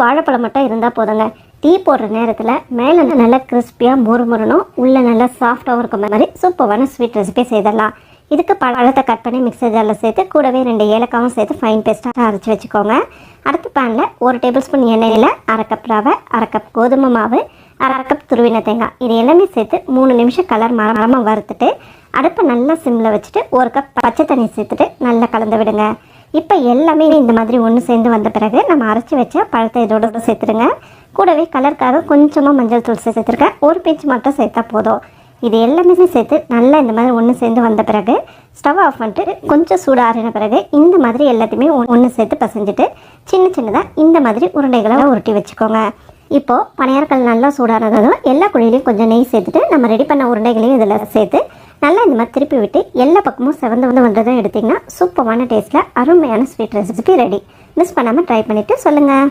வாழைப்பழம் மட்டும் இருந்தால் போதுங்க. டீ போடுற நேரத்தில் மேலே நல்லா கிறிஸ்பியாக முறுமுறணும், உள்ளே நல்லா சாஃப்டாகவும் இருக்க மாதிரி சூப்பரான ஸ்வீட் ரெசிபி செய்திடலாம். இதுக்கு பழத்தை கட் பண்ணி மிக்சர் ஜாரில் சேர்த்து கூடவே 2 ஏலக்காவும் சேர்த்து ஃபைன் பேஸ்ட்டாக அரைச்சி வச்சுக்கோங்க. அடுத்த பேனில் 1 டேபிள் ஸ்பூன் எண்ணெயில் 1/2 கப் ரவை, 1/2 கப் கோதுமை மாவு, 1/2 கப் துருவின தேங்காய் இது எல்லாமே சேர்த்து 3 நிமிஷம் கலர் மரமாக வறுத்துட்டு அடுப்பை நல்லா சிம்மில் வச்சுட்டு 1 கப் பச்சை தண்ணி சேர்த்துட்டு நல்லா கலந்து விடுங்க. இப்போ எல்லாமே இந்த மாதிரி ஒன்று சேர்ந்து வந்த பிறகு நம்ம அரைச்சி வச்ச பழத்தை இதோட சேர்த்துடுங்க. கூடவே கலருக்காக கொஞ்சமாக மஞ்சள் தூள் சேர்த்துருக்கேன், 1 பிஞ்ச் மட்டும் சேர்த்தா போதும். இது எல்லாமே சேர்த்து நல்லா இந்த மாதிரி ஒன்று சேர்ந்து வந்த பிறகு ஸ்டவ் ஆஃப் பண்ணிட்டு கொஞ்சம் சூடாறின பிறகு இந்த மாதிரி எல்லாத்தையுமே ஒன்று சேர்த்து பசைஞ்சிட்டு சின்னதாக இந்த மாதிரி உருண்டைகளை உருட்டி வச்சுக்கோங்க. இப்போது பணியாரக்கல் நல்லா சூடானதும் எல்லா குழியிலையும் கொஞ்சம் நெய் சேர்த்துட்டு நம்ம ரெடி பண்ண உருண்டைகளையும் இதில் சேர்த்து நல்லா இந்த மாதிரி திருப்பி விட்டு எல்லா பக்கமும் செவந்து வந்ததும் எடுத்திங்கன்னா சூப்பரான டேஸ்ட்டில் அருமையான ஸ்வீட் ரெசிபி ரெடி. மிஸ் பண்ணாமல் ட்ரை பண்ணிவிட்டு சொல்லுங்கள்.